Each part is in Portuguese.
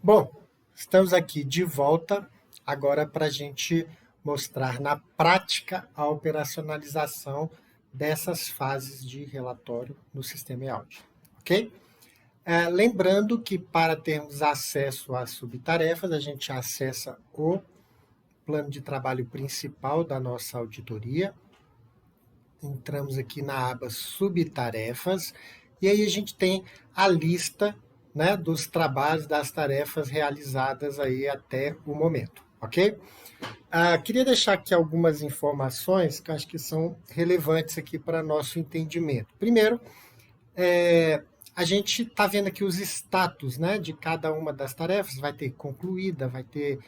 Bom, estamos aqui de volta agora para a gente mostrar na prática a operacionalização dessas fases de relatório no sistema e-audit, ok? Lembrando que para termos acesso às subtarefas, a gente acessa o plano de trabalho principal da nossa auditoria. Entramos aqui na aba subtarefas e aí a gente tem a lista, né, dos trabalhos, das tarefas realizadas aí até o momento, ok? Queria deixar aqui algumas informações que eu acho que são relevantes aqui para nosso entendimento. Primeiro, a gente está vendo aqui os status, né, de cada uma das tarefas, vai ter concluída, vai ter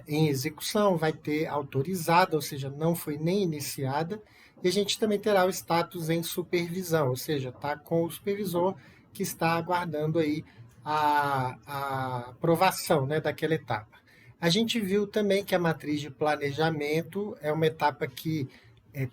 em execução, vai ter autorizada, ou seja, não foi nem iniciada, e a gente também terá o status em supervisão, ou seja, está com o supervisor que está aguardando aí a aprovação, né, daquela etapa. A gente viu também que a matriz de planejamento é uma etapa que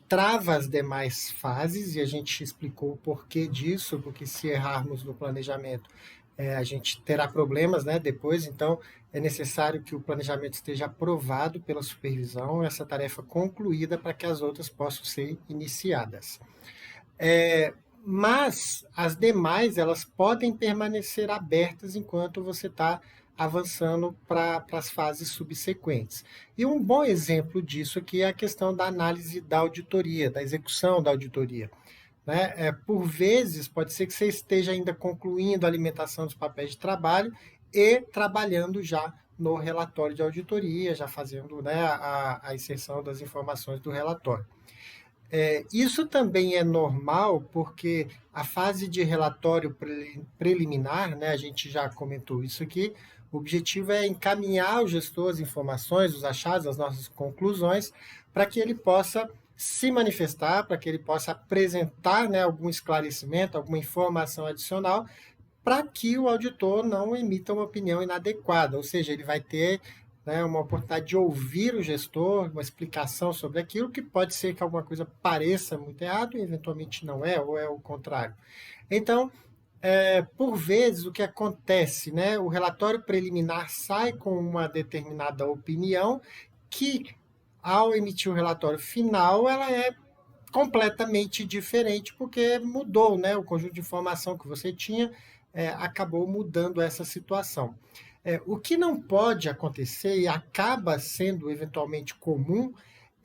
trava as demais fases, e a gente explicou o porquê disso, porque se errarmos no planejamento, a gente terá problemas, né, depois, então é necessário que o planejamento esteja aprovado pela supervisão, essa tarefa concluída para que as outras possam ser iniciadas. Mas as demais, elas podem permanecer abertas enquanto você está avançando para as fases subsequentes. E um bom exemplo disso aqui é a questão da análise da auditoria, da execução da auditoria. Né? Por vezes, pode ser que você esteja ainda concluindo a alimentação dos papéis de trabalho e trabalhando já no relatório de auditoria, já fazendo, né, a inserção das informações do relatório. Isso também é normal porque a fase de relatório preliminar, né, a gente já comentou isso aqui, o objetivo é encaminhar ao gestor as informações, os achados, as nossas conclusões, para que ele possa se manifestar, para que ele possa apresentar, né, algum esclarecimento, alguma informação adicional, para que o auditor não emita uma opinião inadequada, ou seja, ele vai ter, né, uma oportunidade de ouvir o gestor, uma explicação sobre aquilo, que pode ser que alguma coisa pareça muito errado e eventualmente não é, ou é o contrário. Então, por vezes, o que acontece, né, o relatório preliminar sai com uma determinada opinião que, ao emitir o relatório final, ela é completamente diferente, porque mudou, né, o conjunto de informação que você tinha, acabou mudando essa situação. O que não pode acontecer, e acaba sendo eventualmente comum,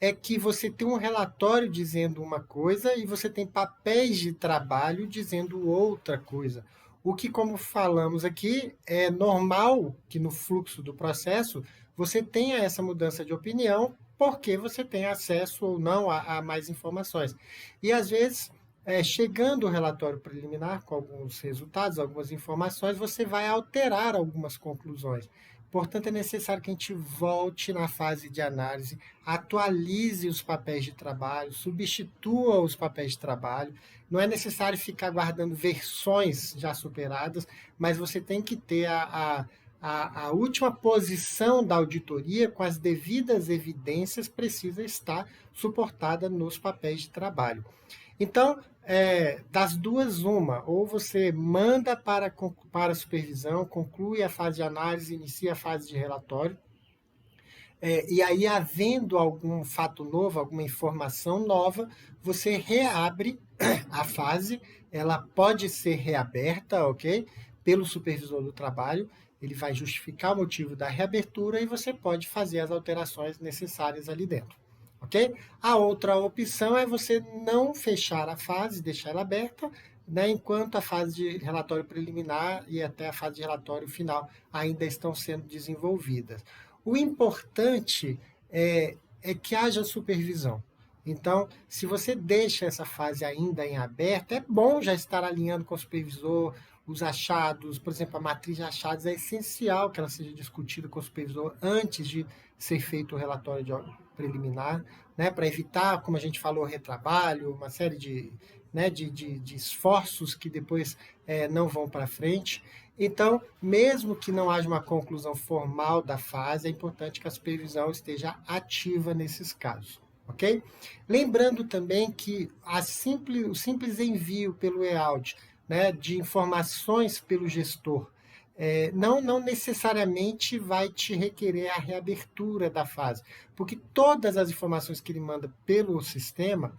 é que você tem um relatório dizendo uma coisa e você tem papéis de trabalho dizendo outra coisa. O que, como falamos aqui, é normal que no fluxo do processo você tenha essa mudança de opinião, porque você tem acesso ou não a mais informações. E às vezes, chegando o relatório preliminar com alguns resultados, algumas informações, você vai alterar algumas conclusões. Portanto, é necessário que a gente volte na fase de análise, atualize os papéis de trabalho, substitua os papéis de trabalho. Não é necessário ficar guardando versões já superadas, mas você tem que ter a última posição da auditoria com as devidas evidências precisa estar suportada nos papéis de trabalho. Então, das duas, uma, ou você manda para a supervisão, conclui a fase de análise, inicia a fase de relatório, e aí, havendo algum fato novo, alguma informação nova, você reabre a fase, ela pode ser reaberta, ok? Pelo supervisor do trabalho, ele vai justificar o motivo da reabertura e você pode fazer as alterações necessárias ali dentro, ok? A outra opção é você não fechar a fase, deixar ela aberta, né, enquanto a fase de relatório preliminar e até a fase de relatório final ainda estão sendo desenvolvidas. O importante é que haja supervisão. Então, se você deixa essa fase ainda em aberto, é bom já estar alinhando com o supervisor, os achados, por exemplo, a matriz de achados, é essencial que ela seja discutida com o supervisor antes de ser feito o relatório preliminar, né, para evitar, como a gente falou, retrabalho, uma série de, né, de esforços que depois não vão para frente. Então, mesmo que não haja uma conclusão formal da fase, é importante que a supervisão esteja ativa nesses casos, ok? Lembrando também que o simples envio pelo e-audit, né, de informações pelo gestor, não necessariamente vai te requerer a reabertura da fase, porque todas as informações que ele manda pelo sistema,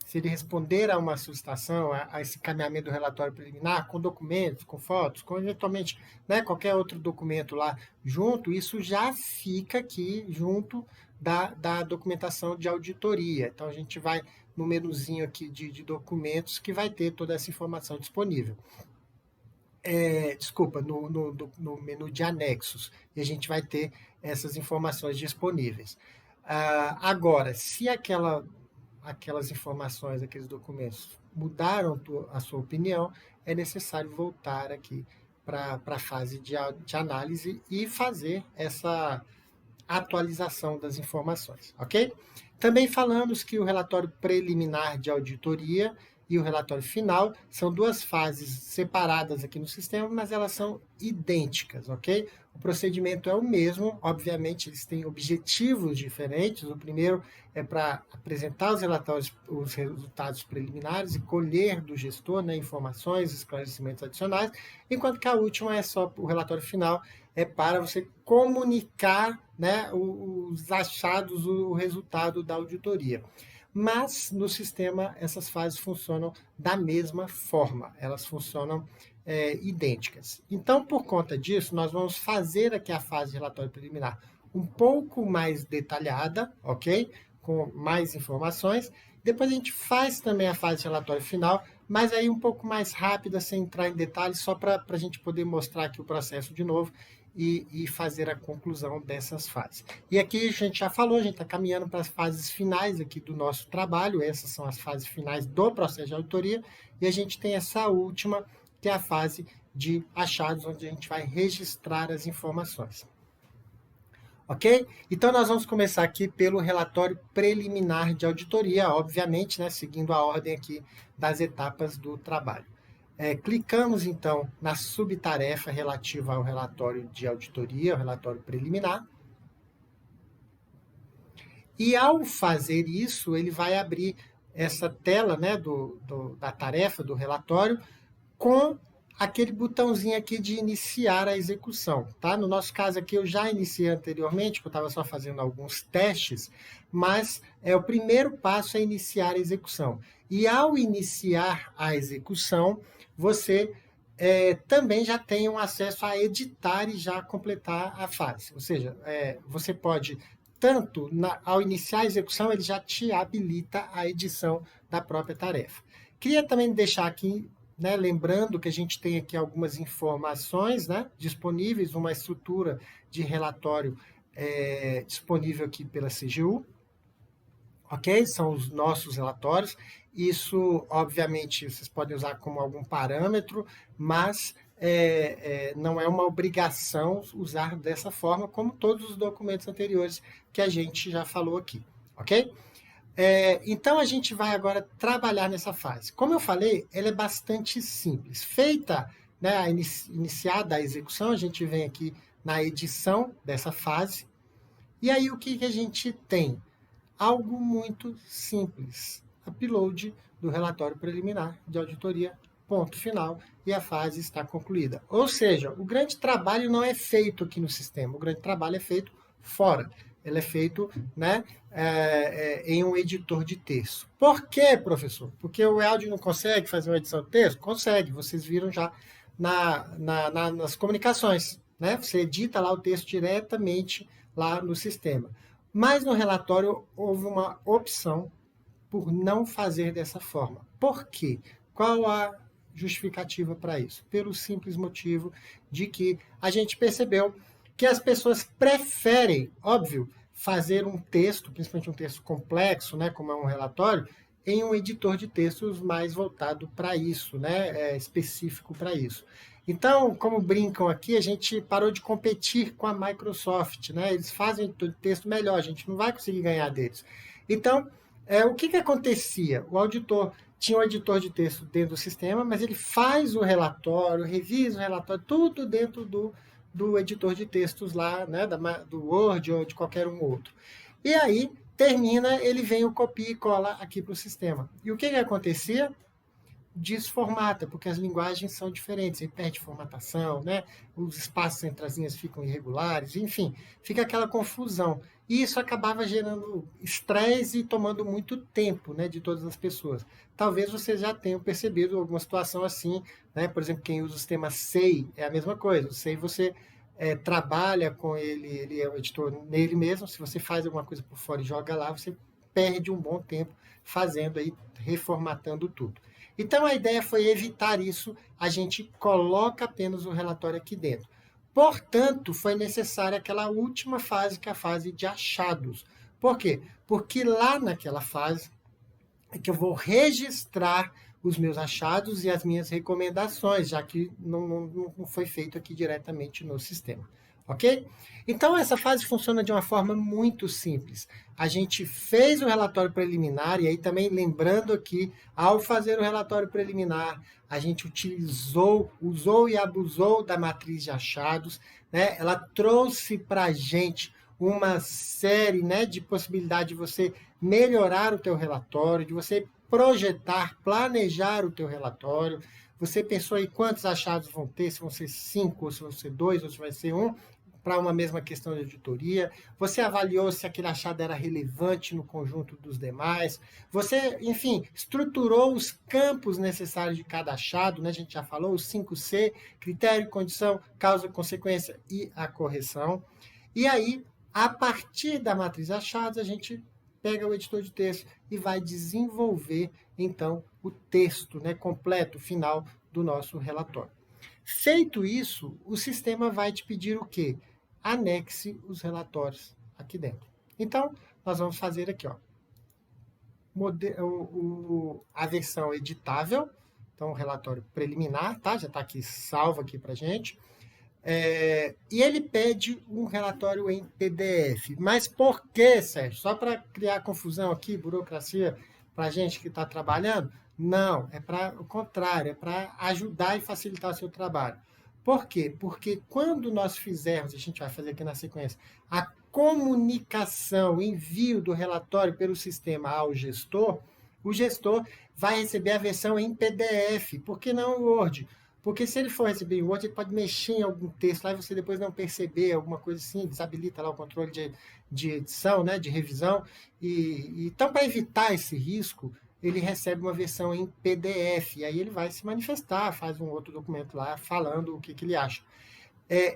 se ele responder a uma solicitação, a esse caminhamento do relatório preliminar, com documentos, com fotos, com eventualmente, né, qualquer outro documento lá junto, isso já fica aqui junto da documentação de auditoria. Então, a gente vai no menuzinho aqui de documentos que vai ter toda essa informação disponível. Desculpa, no menu de anexos, e a gente vai ter essas informações disponíveis. Agora, se aquelas informações, aqueles documentos mudaram a sua opinião, é necessário voltar aqui para a fase de análise e fazer essa atualização das informações, ok? Também falamos que o relatório preliminar de auditoria e o relatório final são duas fases separadas aqui no sistema, mas elas são idênticas, ok? O procedimento é o mesmo, obviamente eles têm objetivos diferentes. O primeiro é para apresentar os resultados preliminares e colher do gestor, né, informações, esclarecimentos adicionais, enquanto que a última é só o relatório final, é para você comunicar, né, os achados, o resultado da auditoria. Mas no sistema essas fases funcionam da mesma forma, elas funcionam idênticas. Então, por conta disso, nós vamos fazer aqui a fase de relatório preliminar um pouco mais detalhada, ok? Com mais informações. Depois a gente faz também a fase de relatório final, mas aí um pouco mais rápida, sem entrar em detalhes, só para a gente poder mostrar aqui o processo de novo e fazer a conclusão dessas fases. E aqui a gente já falou, a gente está caminhando para as fases finais aqui do nosso trabalho, essas são as fases finais do processo de auditoria, e a gente tem essa última, que é a fase de achados, onde a gente vai registrar as informações. Ok? Então, nós vamos começar aqui pelo relatório preliminar de auditoria, obviamente, né, seguindo a ordem aqui das etapas do trabalho. Clicamos, então, na subtarefa relativa ao relatório de auditoria, o relatório preliminar. E, ao fazer isso, ele vai abrir essa tela, né, da tarefa, do relatório, com aquele botãozinho aqui de iniciar a execução, tá? No nosso caso aqui, eu já iniciei anteriormente, porque eu estava só fazendo alguns testes, mas o primeiro passo é iniciar a execução. E ao iniciar a execução, você também já tem um acesso a editar e já completar a fase. Ou seja, você pode, tanto ao iniciar a execução, ele já te habilita a edição da própria tarefa. Queria também deixar aqui, né, lembrando que a gente tem aqui algumas informações, né, disponíveis, uma estrutura de relatório disponível aqui pela CGU, ok? São os nossos relatórios. Isso, obviamente, vocês podem usar como algum parâmetro, mas não é uma obrigação usar dessa forma, como todos os documentos anteriores que a gente já falou aqui, ok? Então, a gente vai agora trabalhar nessa fase. Como eu falei, ela é bastante simples. Feita, né, iniciada a execução, a gente vem aqui na edição dessa fase. E aí, o que a gente tem? Algo muito simples. Upload do relatório preliminar de auditoria, ponto final, e a fase está concluída. Ou seja, o grande trabalho não é feito aqui no sistema, o grande trabalho é feito fora. Ele é feito, né, em um editor de texto. Por quê, professor? Porque o Eldio não consegue fazer uma edição de texto? Consegue, vocês viram já nas comunicações, né? Você edita lá o texto diretamente lá no sistema. Mas no relatório houve uma opção por não fazer dessa forma. Por quê? Qual a justificativa para isso? Pelo simples motivo de que a gente percebeu que as pessoas preferem, óbvio, fazer um texto, principalmente um texto complexo, né, como é um relatório, em um editor de textos mais voltado para isso, né, específico para isso. Então, como brincam aqui, a gente parou de competir com a Microsoft, né? Eles fazem editor de texto melhor, a gente não vai conseguir ganhar deles. Então, o que acontecia? O auditor tinha um editor de texto dentro do sistema, mas ele faz o relatório, revisa o relatório, tudo dentro do editor de textos lá, né, do Word ou de qualquer um outro. E aí, termina, ele vem o copia e cola aqui para o sistema. E o que acontecia? desformata, porque as linguagens são diferentes, aí perde formatação, né? Os espaços entre as linhas ficam irregulares, enfim, fica aquela confusão. E isso acabava gerando estresse e tomando muito tempo, né, de todas as pessoas. Talvez vocês já tenham percebido alguma situação assim, né? Por exemplo, quem usa o sistema SEI é a mesma coisa. O SEI você trabalha com ele, ele é o editor nele mesmo. Se você faz alguma coisa por fora e joga lá, você perde um bom tempo fazendo aí, reformatando tudo. Então a ideia foi evitar isso, a gente coloca apenas o relatório aqui dentro. Portanto, foi necessária aquela última fase, que é a fase de achados. Por quê? Porque lá naquela fase é que eu vou registrar os meus achados e as minhas recomendações, já que não foi feito aqui diretamente no sistema. Ok? Então, essa fase funciona de uma forma muito simples. A gente fez o relatório preliminar, e aí também lembrando aqui, ao fazer o relatório preliminar, a gente usou e abusou da matriz de achados, né? Ela trouxe para a gente uma série, né, de possibilidade de você melhorar o teu relatório, de você projetar, planejar o teu relatório. Você pensou aí quantos achados vão ter, se vão ser 5, ou se vão ser 2, ou se vai ser um, para uma mesma questão de auditoria. Você avaliou se aquele achado era relevante no conjunto dos demais. Você, enfim, estruturou os campos necessários de cada achado, né? A gente já falou, os 5C, critério, condição, causa, consequência e a correção. E aí, a partir da matriz de achados, a gente pega o editor de texto e vai desenvolver, então, o texto, né, completo, final do nosso relatório. Feito isso, o sistema vai te pedir o quê? Anexe os relatórios aqui dentro. Então, nós vamos fazer aqui, ó, a versão editável, então o relatório preliminar, tá? Já está aqui salvo aqui para gente. E ele pede um relatório em PDF. Mas por quê, Sérgio? Só para criar confusão aqui, burocracia para a gente que está trabalhando? Não, é para o contrário, é para ajudar e facilitar o seu trabalho. Por quê? Porque quando nós fizermos, a gente vai fazer aqui na sequência, a comunicação, o envio do relatório pelo sistema ao gestor, o gestor vai receber a versão em PDF. Por que não o Word? Porque se ele for receber em Word, ele pode mexer em algum texto lá e você depois não perceber, alguma coisa assim, desabilita lá o controle de edição, né, de revisão. Então, para evitar esse risco, ele recebe uma versão em PDF, e aí ele vai se manifestar, faz um outro documento lá falando o que ele acha.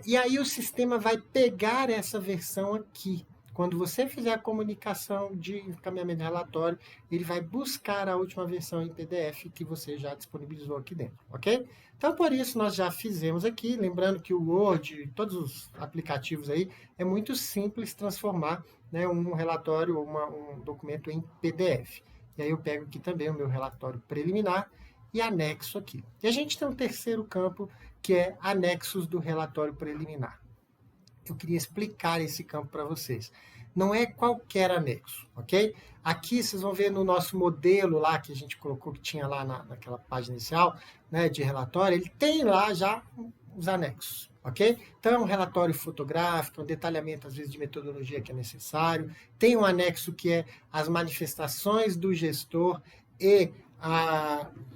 E aí o sistema vai pegar essa versão aqui. Quando você fizer a comunicação de encaminhamento de relatório, ele vai buscar a última versão em PDF que você já disponibilizou aqui dentro, ok? Então, por isso, nós já fizemos aqui, lembrando que o Word, todos os aplicativos aí, é muito simples transformar, né, um relatório ou um documento em PDF. E aí eu pego aqui também o meu relatório preliminar e anexo aqui. E a gente tem um terceiro campo, que é anexos do relatório preliminar. Eu queria explicar esse campo para vocês. Não é qualquer anexo, ok? Aqui vocês vão ver no nosso modelo lá, que a gente colocou, que tinha lá naquela página inicial, né, de relatório, ele tem lá já os anexos, ok? Então é um relatório fotográfico, um detalhamento às vezes de metodologia que é necessário, tem um anexo que é as manifestações do gestor e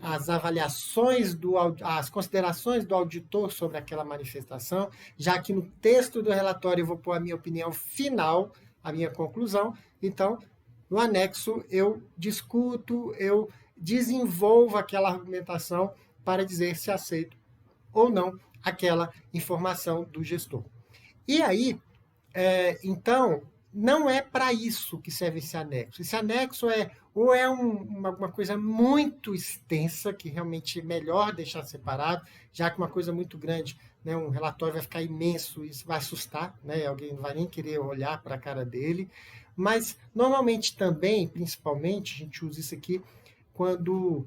as avaliações, as considerações do auditor sobre aquela manifestação, já que no texto do relatório eu vou pôr a minha opinião final, a minha conclusão. Então, no anexo, eu discuto, eu desenvolvo aquela argumentação para dizer se aceito ou não aquela informação do gestor. E aí, então, não é para isso que serve esse anexo. Esse anexo é uma coisa muito extensa, que realmente é melhor deixar separado, já que uma coisa muito grande, né, um relatório vai ficar imenso, isso vai assustar, né, alguém não vai nem querer olhar para a cara dele. Mas, normalmente também, principalmente, a gente usa isso aqui quando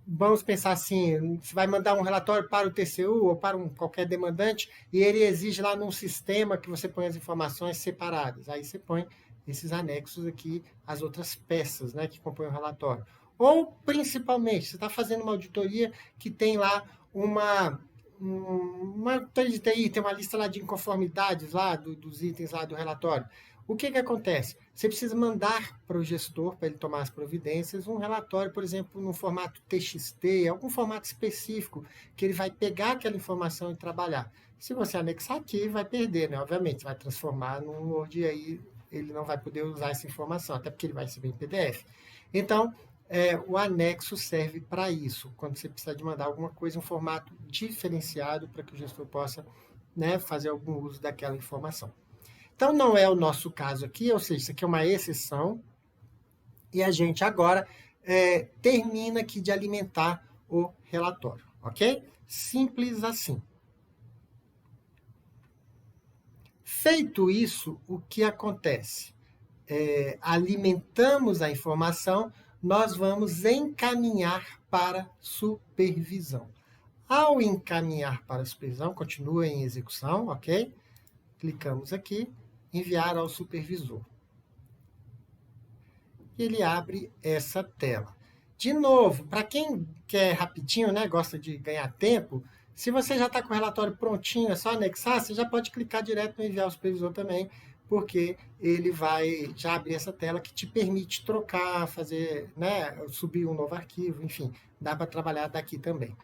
vamos pensar assim, você vai mandar um relatório para o TCU ou para qualquer demandante e ele exige lá num sistema que você põe as informações separadas. Aí você põe esses anexos aqui, as outras peças, né, que compõem o relatório. Ou, principalmente, você está fazendo uma auditoria que tem lá uma tem uma lista lá de inconformidades lá dos itens lá do relatório. O que que acontece? Você precisa mandar para o gestor, para ele tomar as providências, um relatório, por exemplo, no formato TXT, algum formato específico, que ele vai pegar aquela informação e trabalhar. Se você anexar aqui, vai perder, né? Obviamente, vai transformar num Word e aí ele não vai poder usar essa informação, até porque ele vai receber em PDF. Então, o anexo serve para isso, quando você precisa de mandar alguma coisa em um formato diferenciado para que o gestor possa, né, fazer algum uso daquela informação. Então, não é o nosso caso aqui, ou seja, isso aqui é uma exceção, e a gente agora termina aqui de alimentar o relatório, ok? Simples assim. Feito isso, o que acontece? Alimentamos a informação, nós vamos encaminhar para supervisão. Ao encaminhar para a supervisão, continua em execução, ok? Clicamos aqui, enviar ao supervisor. E ele abre essa tela. De novo, para quem quer rapidinho, né, gosta de ganhar tempo, se você já está com o relatório prontinho, é só anexar, você já pode clicar direto no enviar ao supervisor também, porque ele vai já abrir essa tela que te permite trocar, fazer, né, subir um novo arquivo, enfim, dá para trabalhar daqui também.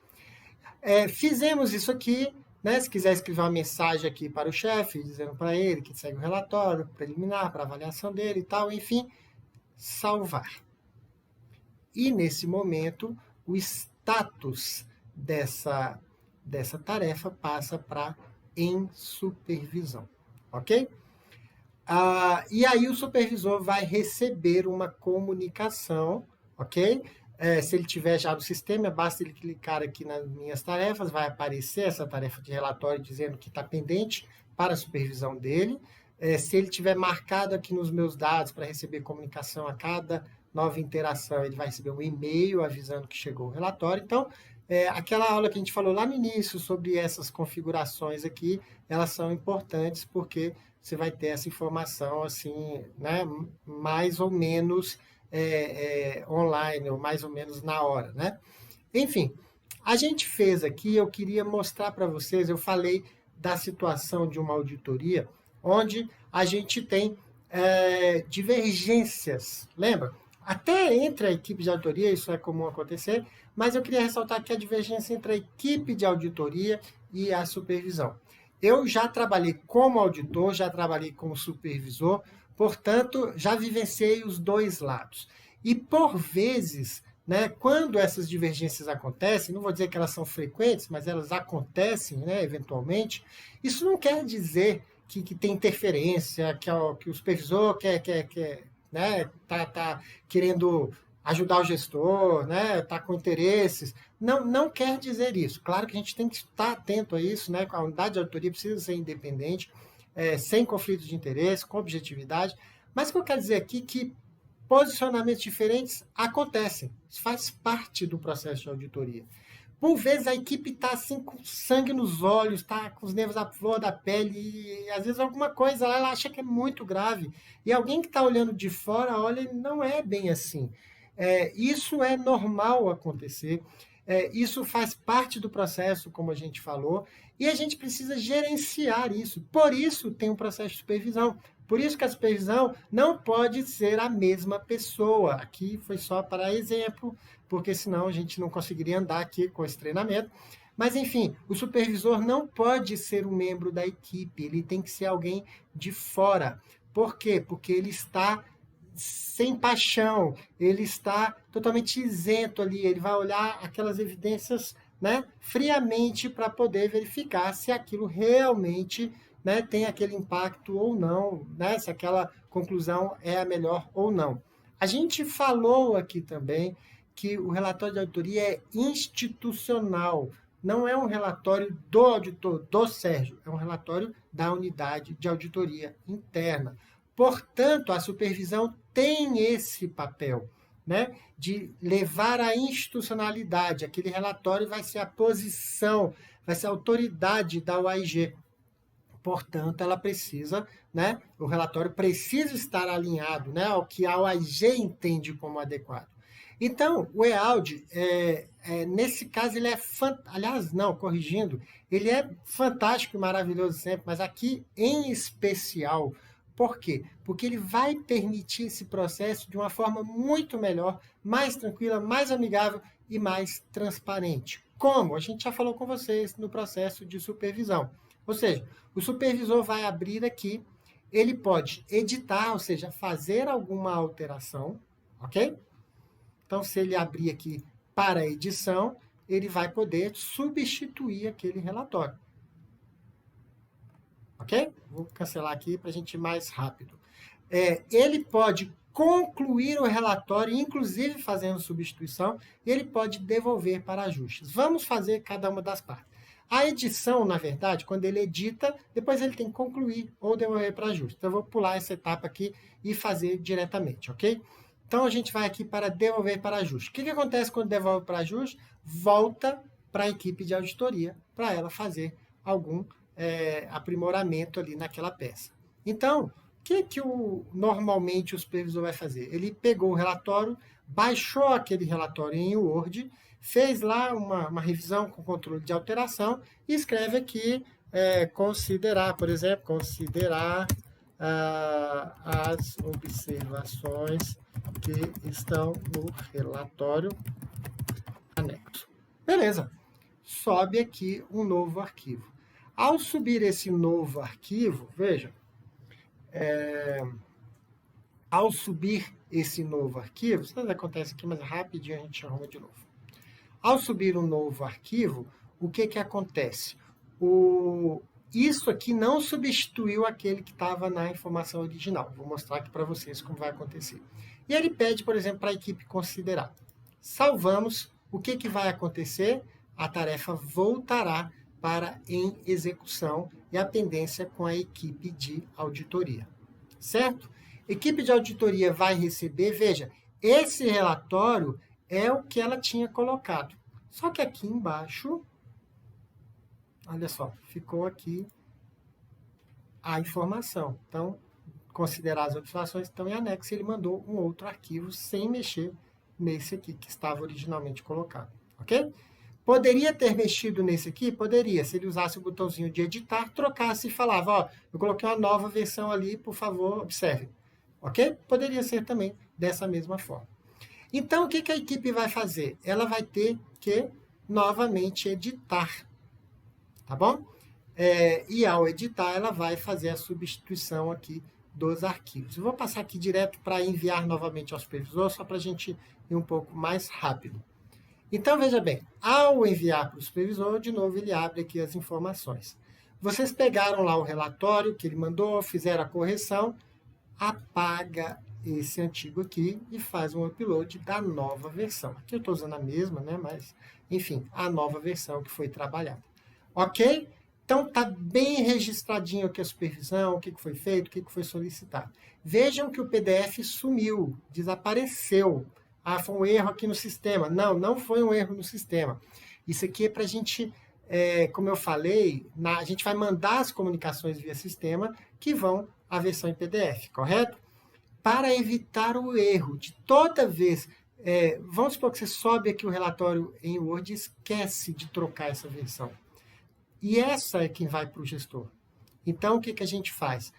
Fizemos isso aqui, né? Se quiser escrever uma mensagem aqui para o chefe, dizendo para ele que segue o relatório preliminar para avaliação dele e tal, enfim, salvar. E nesse momento, o status dessa tarefa passa para em supervisão, ok? E aí o supervisor vai receber uma comunicação, ok? Se ele tiver já no sistema, basta ele clicar aqui nas minhas tarefas, vai aparecer essa tarefa de relatório dizendo que está pendente para a supervisão dele. Se ele tiver marcado aqui nos meus dados para receber comunicação a cada nova interação, ele vai receber um e-mail avisando que chegou o relatório. Então, aquela aula que a gente falou lá no início sobre essas configurações aqui, elas são importantes porque você vai ter essa informação assim, né, mais ou menos online, ou mais ou menos na hora, né? Enfim, a gente fez aqui, eu queria mostrar para vocês, eu falei da situação de uma auditoria, onde a gente tem divergências, lembra? Até entre a equipe de auditoria, isso é comum acontecer, mas eu queria ressaltar que a divergência entre a equipe de auditoria e a supervisão. Eu já trabalhei como auditor, já trabalhei como supervisor, portanto, já vivenciei os dois lados. E, por vezes, né, quando essas divergências acontecem, não vou dizer que elas são frequentes, mas elas acontecem, né, eventualmente, isso não quer dizer que tem interferência, que o supervisor né, tá querendo ajudar o gestor, né, tá com interesses. Não quer dizer isso. Claro que a gente tem que estar atento a isso, né? A unidade de auditoria precisa ser independente, sem conflito de interesse, com objetividade. Mas o que eu quero dizer aqui é que posicionamentos diferentes acontecem. Isso faz parte do processo de auditoria. Por vezes a equipe está assim com sangue nos olhos, está com os nervos à flor da pele, e às vezes alguma coisa lá ela acha que é muito grave. E alguém que está olhando de fora, olha, não é bem assim. Isso é normal acontecer, isso faz parte do processo, como a gente falou, e a gente precisa gerenciar isso. Por isso tem um processo de supervisão. Por isso que a supervisão não pode ser a mesma pessoa. Aqui foi só para exemplo, porque senão a gente não conseguiria andar aqui com esse treinamento. Mas, enfim, o supervisor não pode ser um membro da equipe, ele tem que ser alguém de fora. Por quê? Porque ele está sem paixão, ele está totalmente isento ali, ele vai olhar aquelas evidências, né, friamente para poder verificar se aquilo realmente, né, tem aquele impacto ou não, né, se aquela conclusão é a melhor ou não. A gente falou aqui também que o relatório de auditoria é institucional, não é um relatório do auditor, do Sérgio, é um relatório da unidade de auditoria interna. Portanto, a supervisão tem esse papel, né, de levar a institucionalidade. Aquele relatório vai ser a posição, vai ser a autoridade da OAIG. Portanto, ela precisa, né, o relatório precisa estar alinhado, né, ao que a OAIG entende como adequado. Então, o EALD, nesse caso, ele é aliás, não, corrigindo, ele é fantástico e maravilhoso sempre, mas aqui, em especial, Por quê? Porque ele vai permitir esse processo de uma forma muito melhor, mais tranquila, mais amigável e mais transparente. Como? A gente já falou com vocês no processo de supervisão. Ou seja, o supervisor vai abrir aqui, ele pode editar, ou seja, fazer alguma alteração, ok? Então, se ele abrir aqui para edição, ele vai poder substituir aquele relatório. Ok? Vou cancelar aqui para a gente ir mais rápido. Ele pode concluir o relatório, inclusive fazendo substituição, e ele pode devolver para ajustes. Vamos fazer cada uma das partes. A edição, na verdade, quando ele edita, depois ele tem que concluir ou devolver para ajuste. Então, eu vou pular essa etapa aqui e fazer diretamente, ok? Então, a gente vai aqui para devolver para ajuste. O que acontece quando devolve para ajuste? Volta para a equipe de auditoria, para ela fazer algum aprimoramento ali naquela peça. Então, o que normalmente o supervisor vai fazer? Ele pegou o relatório, baixou aquele relatório em Word, fez lá uma revisão com controle de alteração e escreve aqui, considerar, por exemplo, considerar as observações que estão no relatório anexo. Beleza. Sobe aqui um novo arquivo. Ao subir esse novo arquivo, veja, ao subir esse novo arquivo, isso acontece aqui, mas rapidinho a gente arruma de novo. Ao subir um novo arquivo, o que acontece? Isso aqui não substituiu aquele que estava na informação original. Vou mostrar aqui para vocês como vai acontecer. E ele pede, por exemplo, para a equipe considerar. Salvamos. O que vai acontecer? A tarefa voltará para em execução e a pendência com a equipe de auditoria. Certo? Equipe de auditoria vai receber, veja, esse relatório é o que ela tinha colocado. Só que aqui embaixo, olha só, ficou aqui a informação. Então, considerar as observações estão em anexo, ele mandou um outro arquivo sem mexer nesse aqui que estava originalmente colocado. Ok? Poderia ter mexido nesse aqui? Poderia. Se ele usasse o botãozinho de editar, trocasse e falava, ó, eu coloquei uma nova versão ali, por favor, observe. Ok? Poderia ser também dessa mesma forma. Então, o que a equipe vai fazer? Ela vai ter que, novamente, editar. Tá bom? E ao editar, ela vai fazer a substituição aqui dos arquivos. Eu vou passar aqui direto para enviar novamente ao supervisor, só para a gente ir um pouco mais rápido. Então, veja bem, ao enviar para o supervisor, de novo ele abre aqui as informações. Vocês pegaram lá o relatório que ele mandou, fizeram a correção, apaga esse antigo aqui e faz um upload da nova versão. Aqui eu estou usando a mesma, né? Mas, enfim, a nova versão que foi trabalhada. Ok? Então, está bem registradinho aqui a supervisão, o que foi feito, o que foi solicitado. Vejam que o PDF sumiu, desapareceu. Ah, foi um erro aqui no sistema. Não, não foi um erro no sistema. Isso aqui é para a gente, como eu falei, a gente vai mandar as comunicações via sistema que vão à versão em PDF, correto? Para evitar o erro de toda vez, vamos supor que você sobe aqui o relatório em Word e esquece de trocar essa versão. E essa é quem vai para o gestor. Então, o que a gente faz?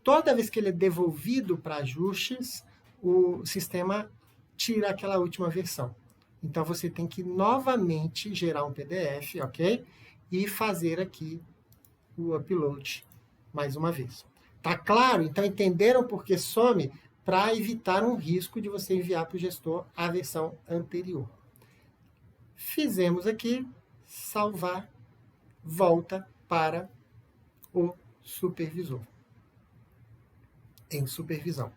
Toda vez que ele é devolvido para ajustes, o sistema tira aquela última versão. Então, você tem que novamente gerar um PDF, ok? E fazer aqui o upload mais uma vez. Tá claro? Então, entenderam por que some? Para evitar um risco de você enviar para o gestor a versão anterior. Fizemos aqui, salvar, volta para o supervisor. Em supervisão.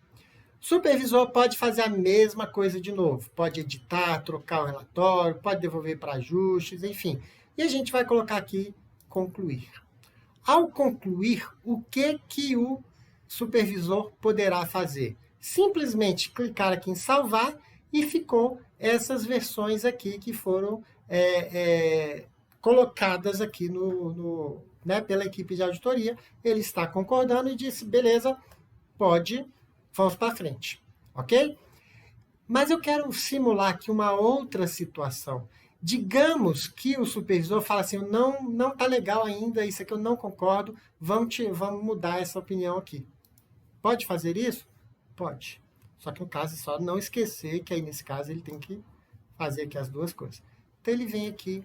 Supervisor pode fazer a mesma coisa de novo. Pode editar, trocar o relatório, pode devolver para ajustes, enfim. E a gente vai colocar aqui concluir. Ao concluir, o que o supervisor poderá fazer? Simplesmente clicar aqui em salvar e ficou essas versões aqui que foram colocadas aqui pela equipe de auditoria. Ele está concordando e disse, beleza, vamos para frente, ok? Mas eu quero simular aqui uma outra situação. Digamos que o supervisor fala assim, não está legal ainda, isso aqui eu não concordo, vamos mudar essa opinião aqui. Pode fazer isso? Pode. Só que no caso é só não esquecer que aí nesse caso ele tem que fazer aqui as duas coisas. Então ele vem aqui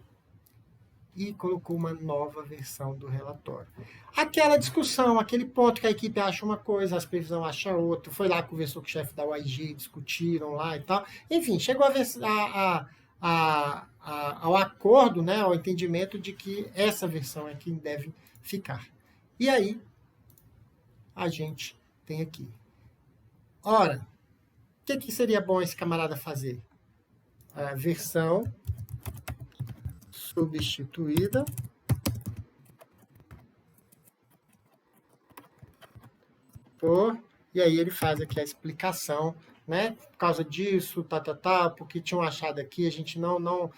e colocou uma nova versão do relatório. Aquela discussão, aquele ponto que a equipe acha uma coisa, a supervisão acha outra, foi lá, conversou com o chefe da UIG, discutiram lá e tal. Enfim, chegou ao acordo, né, ao entendimento de que essa versão é quem deve ficar. E aí, a gente tem aqui. Ora, o que seria bom esse camarada fazer? A versão substituída por... E aí ele faz aqui a explicação, né? Por causa disso, porque tinham achado aqui, a gente não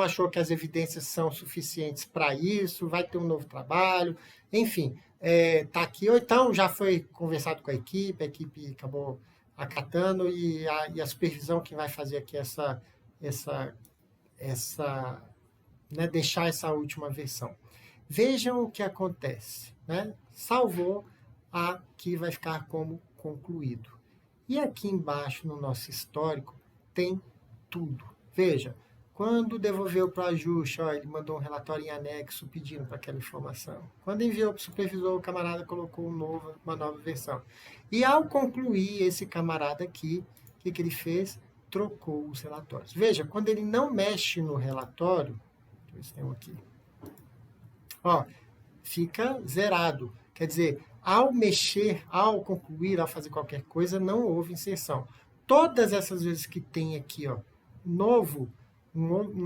achou que as evidências são suficientes para isso, vai ter um novo trabalho, enfim, tá aqui, ou então já foi conversado com a equipe acabou acatando, e a supervisão que vai fazer aqui né, deixar essa última versão. Vejam o que acontece, né? Salvou, aqui vai ficar como concluído. E aqui embaixo no nosso histórico tem tudo. Veja, quando devolveu para o ajuste, ó, ele mandou um relatório em anexo pedindo para aquela informação. Quando enviou para o supervisor, o camarada colocou uma nova versão. E ao concluir esse camarada aqui, o que ele fez? Trocou os relatórios. Veja, quando ele não mexe no relatório, deixa eu ver se tem um aqui, ó, fica zerado. Quer dizer, ao mexer, ao concluir, ao fazer qualquer coisa, não houve inserção. Todas essas vezes que tem aqui, ó, um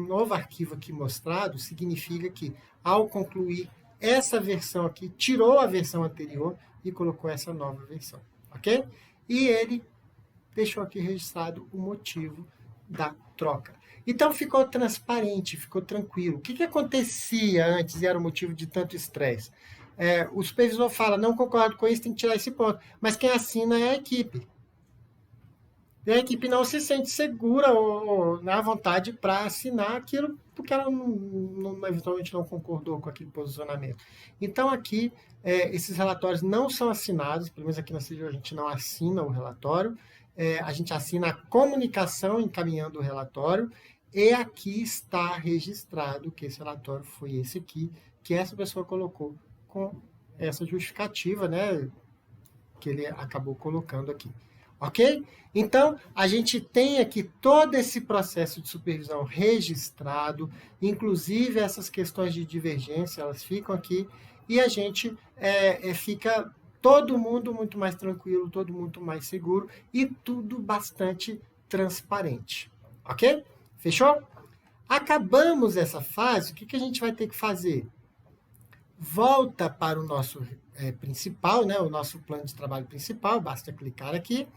novo arquivo aqui mostrado, significa que, ao concluir essa versão aqui, tirou a versão anterior e colocou essa nova versão, ok? E ele deixou aqui registrado o motivo da troca. Então ficou transparente, ficou tranquilo. O que acontecia antes e era o motivo de tanto estresse? O supervisor fala, não concordo com isso, tem que tirar esse ponto. Mas quem assina é a equipe. E a equipe não se sente segura ou à vontade para assinar aquilo, porque ela eventualmente não concordou com aquele posicionamento. Então aqui, esses relatórios não são assinados, pelo menos aqui na CGU a gente não assina o relatório, a gente assina a comunicação encaminhando o relatório, e aqui está registrado que esse relatório foi esse aqui, que essa pessoa colocou com essa justificativa, né, que ele acabou colocando aqui. Ok? Então, a gente tem aqui todo esse processo de supervisão registrado, inclusive essas questões de divergência, elas ficam aqui, e a gente fica todo mundo muito mais tranquilo, todo muito mais seguro, e tudo bastante transparente. Ok? Fechou? Acabamos essa fase, o que a gente vai ter que fazer? Volta para o nosso principal, né, o nosso plano de trabalho principal, basta clicar aqui,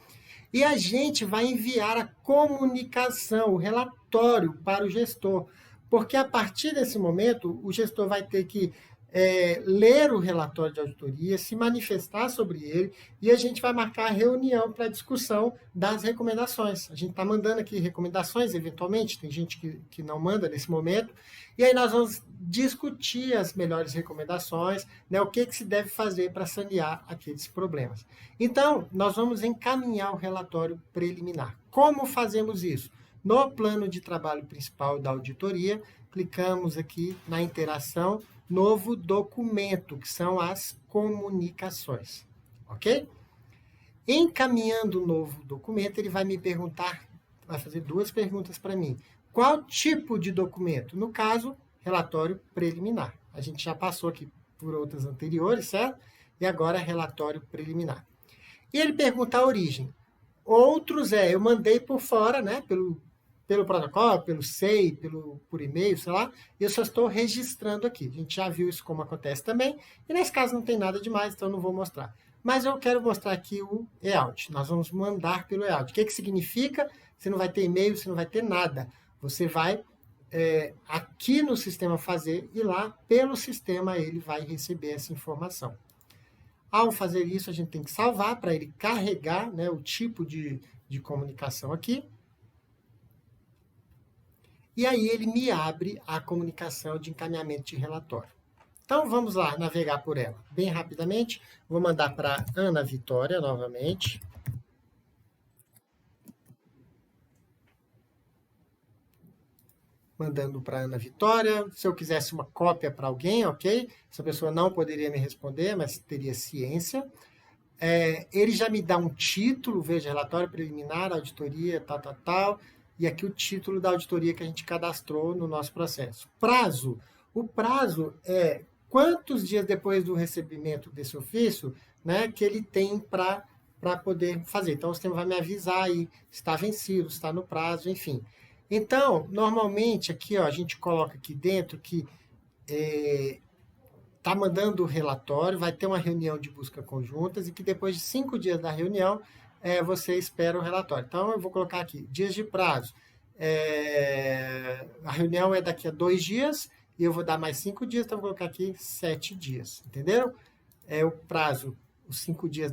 e a gente vai enviar a comunicação, o relatório para o gestor, porque a partir desse momento, o gestor vai ter que ler o relatório de auditoria, se manifestar sobre ele, e a gente vai marcar a reunião para a discussão das recomendações. A gente está mandando aqui recomendações, eventualmente, tem gente que não manda nesse momento, e aí nós vamos discutir as melhores recomendações, né, o que se deve fazer para sanear aqueles problemas. Então, nós vamos encaminhar o relatório preliminar. Como fazemos isso? No plano de trabalho principal da auditoria, clicamos aqui na interação, novo documento, que são as comunicações, ok? Encaminhando o novo documento, ele vai me perguntar, vai fazer duas perguntas para mim. Qual tipo de documento? No caso, relatório preliminar. A gente já passou aqui por outras anteriores, certo? E agora relatório preliminar. E ele pergunta a origem. Outros eu mandei por fora, né, pelo protocolo, pelo SEI, por e-mail, sei lá, e eu só estou registrando aqui. A gente já viu isso como acontece também, e nesse caso não tem nada demais, então não vou mostrar. Mas eu quero mostrar aqui o layout. Nós vamos mandar pelo layout. O que significa? Você não vai ter e-mail, você não vai ter nada. Você vai aqui no sistema fazer, e lá pelo sistema ele vai receber essa informação. Ao fazer isso, a gente tem que salvar para ele carregar, né, o tipo de comunicação aqui. E aí ele me abre a comunicação de encaminhamento de relatório. Então, vamos lá, navegar por ela. Bem rapidamente, vou mandar para Ana Vitória novamente. Mandando para Ana Vitória. Se eu quisesse uma cópia para alguém, ok? Essa pessoa não poderia me responder, mas teria ciência. Ele já me dá um título, veja, relatório preliminar, auditoria, tal, tal, tal. E aqui o título da auditoria que a gente cadastrou no nosso processo. Prazo. O prazo é quantos dias depois do recebimento desse ofício, né, que ele tem para poder fazer. Então, o sistema vai me avisar aí se está vencido, se está no prazo, enfim. Então, normalmente, aqui ó, a gente coloca aqui dentro que está mandando o relatório, vai ter uma reunião de busca conjuntas e que depois de 5 dias da reunião, você espera o relatório. Então, eu vou colocar aqui, dias de prazo. A reunião é daqui a 2 dias e eu vou dar mais 5 dias, então eu vou colocar aqui 7 dias, entenderam? É o prazo, os 5 dias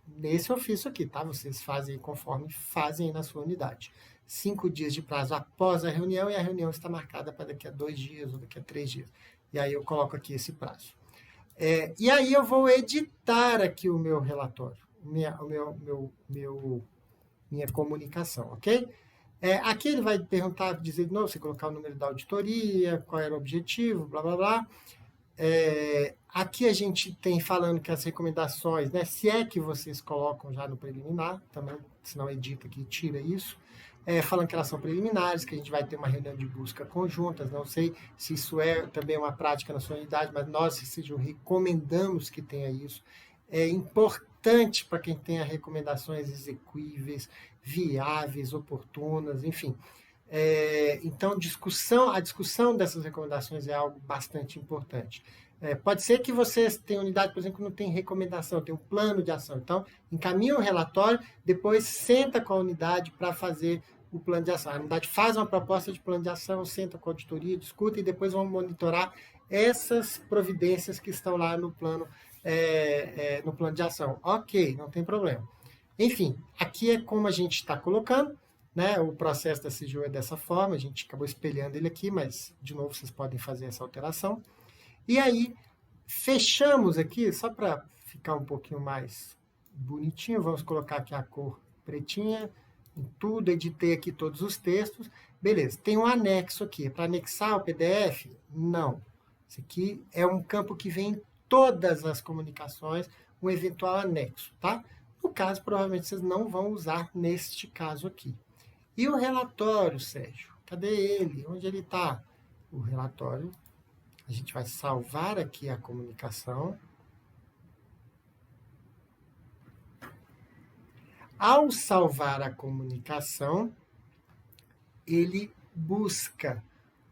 nesse ofício aqui, tá? Vocês fazem conforme fazem na sua unidade. 5 dias de prazo após a reunião e a reunião está marcada para daqui a 2 dias ou daqui a 3 dias. E aí eu coloco aqui esse prazo. E aí eu vou editar aqui o meu relatório, minha comunicação, ok? Aqui ele vai perguntar, dizer de novo, você colocar o número da auditoria, qual era o objetivo, blá, blá, blá. Aqui a gente tem falando que as recomendações, né, se é que vocês colocam já no preliminar, também, senão edita aqui, tira isso. Falando que elas são preliminares, que a gente vai ter uma reunião de busca conjuntas, não sei se isso é também uma prática na sua unidade, mas nós, recomendamos que tenha isso. É importante para quem tenha recomendações execuíveis, viáveis, oportunas, enfim. Então, a discussão dessas recomendações é algo bastante importante. Pode ser que vocês tenham unidade, por exemplo, que não tem recomendação, tem um plano de ação. Então, encaminha o relatório, depois senta com a unidade para fazer o plano de ação. A unidade faz uma proposta de plano de ação, senta com a auditoria, discuta e depois vão monitorar essas providências que estão lá no plano de ação. Ok, não tem problema. Enfim, aqui é como a gente está colocando, né? O processo da CGU é dessa forma, a gente acabou espelhando ele aqui, mas, de novo, vocês podem fazer essa alteração. E aí, fechamos aqui, só para ficar um pouquinho mais bonitinho, vamos colocar aqui a cor pretinha, em tudo, editei aqui todos os textos. Beleza, tem um anexo aqui. Para anexar o PDF? Não. Isso aqui é um campo que vem em todas as comunicações, um eventual anexo, tá? No caso, provavelmente vocês não vão usar neste caso aqui. E o relatório, Sérgio? Cadê ele? Onde ele está? O relatório, a gente vai salvar aqui a comunicação. Ao salvar a comunicação, ele busca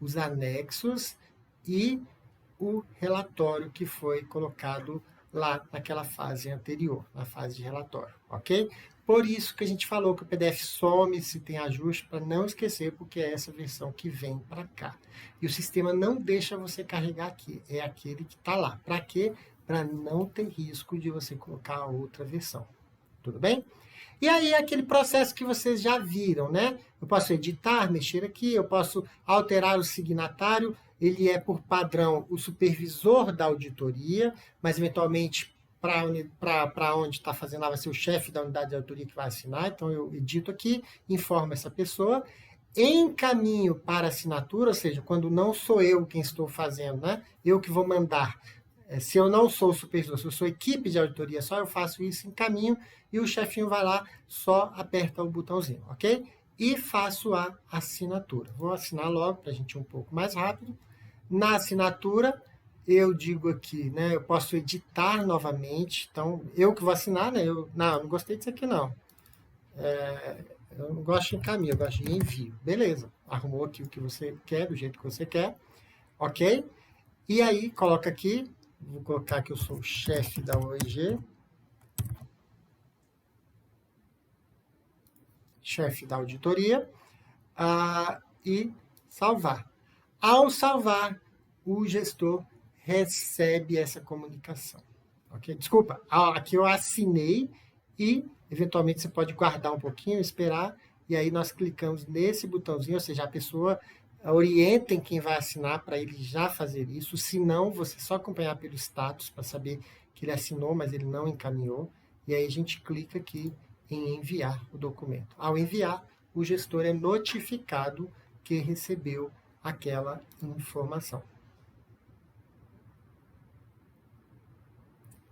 os anexos e o relatório que foi colocado lá naquela fase anterior, na fase de relatório, ok? Por isso que a gente falou que o PDF some se tem ajuste, para não esquecer, porque é essa versão que vem para cá. E o sistema não deixa você carregar aqui, é aquele que está lá. Para quê? Para não ter risco de você colocar a outra versão. Tudo bem? E aí é aquele processo que vocês já viram, né? Eu posso editar, mexer aqui, eu posso alterar o signatário, ele é por padrão o supervisor da auditoria, mas eventualmente para onde está fazendo lá vai ser o chefe da unidade de auditoria que vai assinar, então eu edito aqui, informo essa pessoa, encaminho para assinatura, ou seja, quando não sou eu quem estou fazendo, né? Eu que vou mandar. Se eu não sou o supervisor, se eu sou equipe de auditoria, só eu faço isso, encaminho, e o chefinho vai lá, só aperta o botãozinho, ok? E faço a assinatura. Vou assinar logo, para a gente ir um pouco mais rápido. Na assinatura, eu digo aqui, né? Eu posso editar novamente, então, eu que vou assinar, né? Não gostei disso aqui, não. Eu não gosto de encaminho, eu gosto de envio. Beleza, arrumou aqui o que você quer, do jeito que você quer, ok? E aí, coloca aqui, vou colocar que eu sou o chefe da OEG, chefe da auditoria, e salvar. Ao salvar, o gestor recebe essa comunicação. Okay? Desculpa, aqui eu assinei e, eventualmente, você pode guardar um pouquinho, esperar, e aí nós clicamos nesse botãozinho, ou seja, a pessoa orientem quem vai assinar para ele já fazer isso. Se não, você só acompanhar pelo status para saber que ele assinou, mas ele não encaminhou. E aí a gente clica aqui em enviar o documento. Ao enviar, o gestor é notificado que recebeu aquela informação.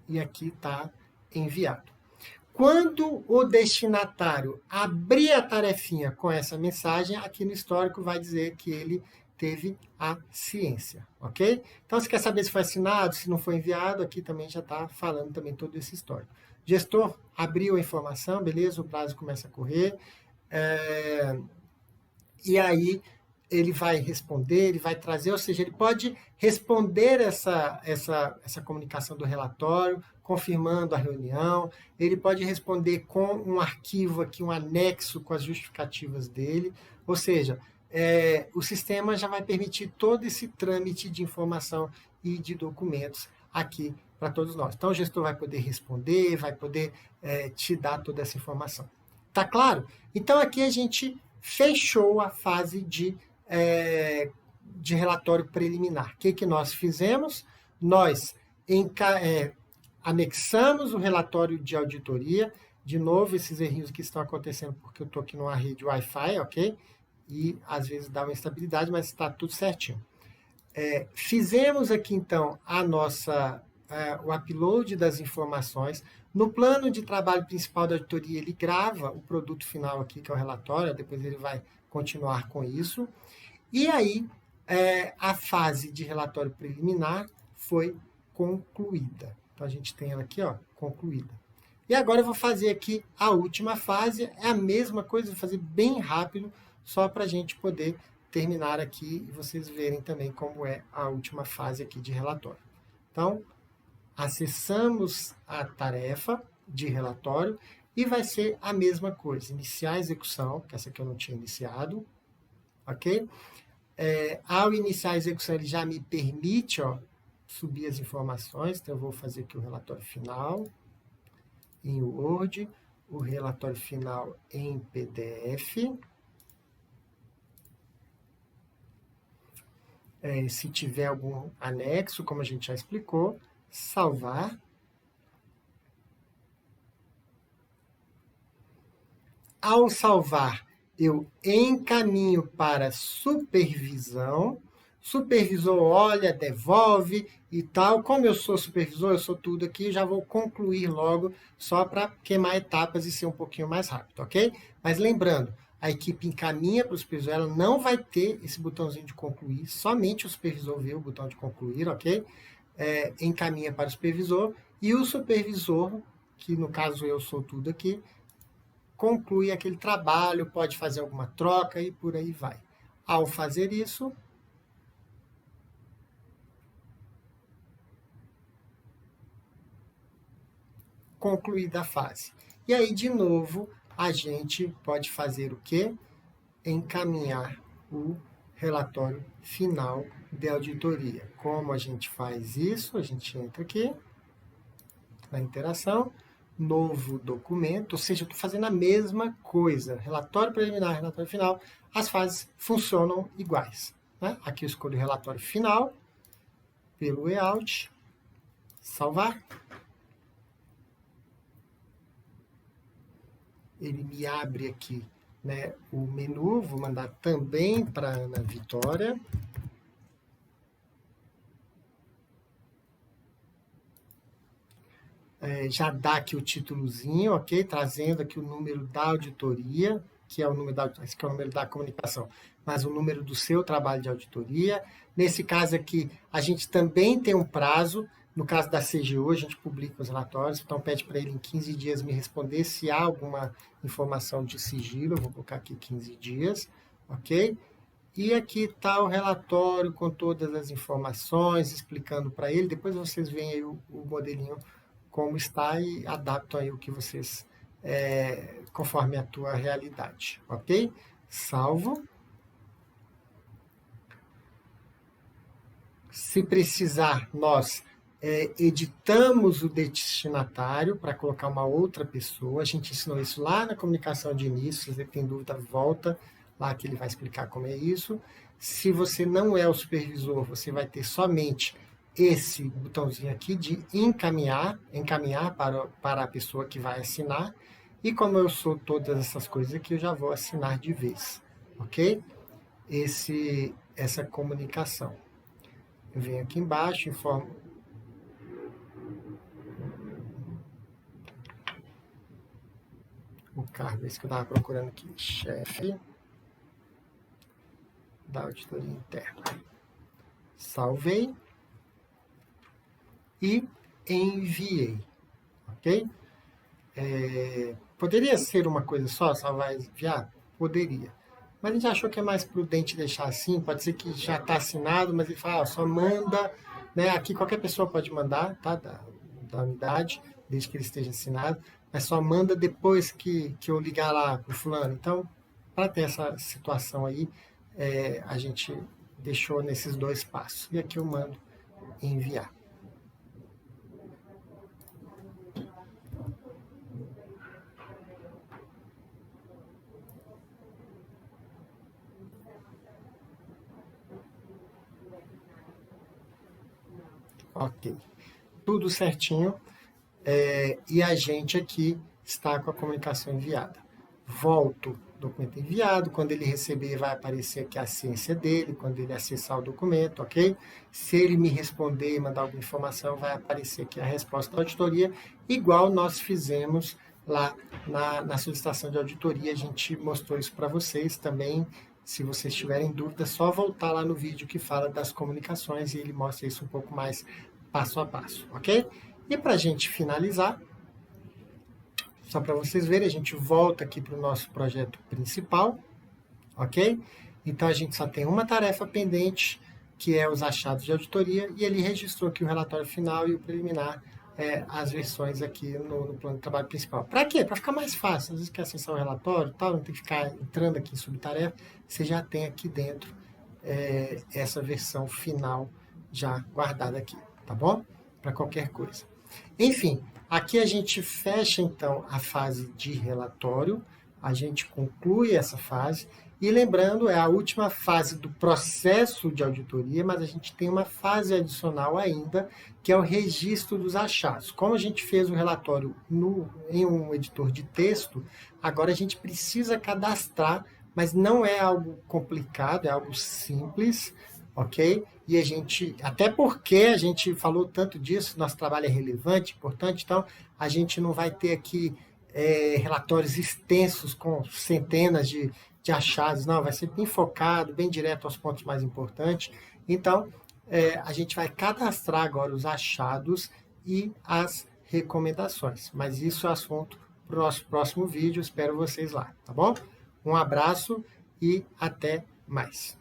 E aqui está enviado. Quando o destinatário abrir a tarefinha com essa mensagem, aqui no histórico vai dizer que ele teve a ciência, ok? Então, se quer saber se foi assinado, se não foi enviado, aqui também já está falando também todo esse histórico. Gestor abriu a informação, beleza, o prazo começa a correr, e aí ele vai responder, ele vai trazer, ou seja, ele pode responder essa comunicação do relatório, confirmando a reunião, ele pode responder com um arquivo aqui, um anexo com as justificativas dele, ou seja, o sistema já vai permitir todo esse trâmite de informação e de documentos aqui para todos nós. Então, o gestor vai poder responder, vai poder te dar toda essa informação. Tá claro? Então, aqui a gente fechou a fase de relatório preliminar. O que nós fizemos? Nós anexamos o relatório de auditoria. De novo, esses errinhos que estão acontecendo porque eu estou aqui numa rede Wi-Fi, ok? E às vezes dá uma instabilidade, mas está tudo certinho. Fizemos aqui, então, o upload das informações. No plano de trabalho principal da auditoria, ele grava o produto final aqui, que é o relatório, depois ele vai continuar com isso. E aí, a fase de relatório preliminar foi concluída. Então, a gente tem ela aqui, ó, concluída. E agora eu vou fazer aqui a última fase, é a mesma coisa, vou fazer bem rápido, só para a gente poder terminar aqui e vocês verem também como é a última fase aqui de relatório. Então, acessamos a tarefa de relatório e vai ser a mesma coisa. Iniciar a execução, que essa aqui eu não tinha iniciado, ok? Ao iniciar a execução, ele já me permite, ó, subir as informações, então eu vou fazer aqui o relatório final em Word, o relatório final em PDF. Se tiver algum anexo, como a gente já explicou, salvar. Ao salvar, eu encaminho para supervisão. Supervisor olha, devolve e tal. Como eu sou supervisor, eu sou tudo aqui, já vou concluir logo, só para queimar etapas e ser um pouquinho mais rápido, ok? Mas lembrando, a equipe encaminha para o supervisor, ela não vai ter esse botãozinho de concluir, somente o supervisor vê o botão de concluir, ok? Encaminha para o supervisor, e o supervisor, que no caso eu sou tudo aqui, conclui aquele trabalho, pode fazer alguma troca e por aí vai. Ao fazer isso, concluída a fase. E aí, de novo, a gente pode fazer o quê? Encaminhar o relatório final de auditoria. Como a gente faz isso? A gente entra aqui na interação, novo documento, ou seja, eu estou fazendo a mesma coisa. Relatório preliminar, relatório final, as fases funcionam iguais. Né? Aqui eu escolho o relatório final, pelo layout, salvar. Ele me abre aqui, né, o menu, vou mandar também para a Ana Vitória. Já dá aqui o títulozinho, ok? Trazendo aqui o número da auditoria, que é o número esse que é o número da comunicação, mas o número do seu trabalho de auditoria. Nesse caso aqui, a gente também tem um prazo. No caso da CGU, a gente publica os relatórios, então pede para ele em 15 dias me responder se há alguma informação de sigilo. Eu vou colocar aqui 15 dias, ok? E aqui está o relatório com todas as informações, explicando para ele. Depois vocês veem aí o modelinho como está e adaptam aí o que vocês, conforme a tua realidade, ok? Salvo. Se precisar, nós editamos o destinatário para colocar uma outra pessoa. A gente ensinou isso lá na comunicação de início. Se você tem dúvida, volta lá que ele vai explicar como é isso. Se você não é o supervisor, você vai ter somente esse botãozinho aqui de encaminhar para a pessoa que vai assinar. E como eu sou todas essas coisas aqui, eu já vou assinar de vez, ok? Essa comunicação. Eu venho aqui embaixo, informo o cargo, esse que eu estava procurando aqui, chefe da auditoria interna. Salvei e enviei, ok? Poderia ser uma coisa só, salvar e enviar? Poderia. Mas a gente achou que é mais prudente deixar assim, pode ser que já está assinado, mas ele fala, só manda, né? Aqui qualquer pessoa pode mandar, tá? Da unidade, desde que ele esteja assinado, mas só manda depois que eu ligar lá para o fulano. Então, para ter essa situação aí, a gente deixou nesses 2 passos. E aqui eu mando enviar. Ok. Tudo certinho. E a gente aqui está com a comunicação enviada. Volto documento enviado, quando ele receber vai aparecer aqui a ciência dele, quando ele acessar o documento, ok? Se ele me responder e mandar alguma informação, vai aparecer aqui a resposta da auditoria, igual nós fizemos lá na solicitação de auditoria, a gente mostrou isso para vocês também. Se vocês tiverem dúvidas, só voltar lá no vídeo que fala das comunicações e ele mostra isso um pouco mais passo a passo, ok? E para a gente finalizar, só para vocês verem, a gente volta aqui para o nosso projeto principal, ok? Então, a gente só tem uma tarefa pendente, que é os achados de auditoria, e ele registrou aqui o relatório final e o preliminar, as versões aqui no plano de trabalho principal. Para quê? Para ficar mais fácil. Às vezes quer acessar o relatório, tal, não tem que ficar entrando aqui em subtarefa, você já tem aqui dentro essa versão final já guardada aqui, tá bom? Para qualquer coisa. Enfim, aqui a gente fecha então a fase de relatório, a gente conclui essa fase, e lembrando, é a última fase do processo de auditoria, mas a gente tem uma fase adicional ainda, que é o registro dos achados. Como a gente fez o relatório em um editor de texto, agora a gente precisa cadastrar, mas não é algo complicado, é algo simples, ok? E a gente, até porque a gente falou tanto disso, nosso trabalho é relevante, importante, então a gente não vai ter aqui relatórios extensos com centenas de achados, não, vai ser bem focado, bem direto aos pontos mais importantes. Então, a gente vai cadastrar agora os achados e as recomendações, mas isso é assunto para o nosso próximo vídeo, espero vocês lá, tá bom? Um abraço e até mais.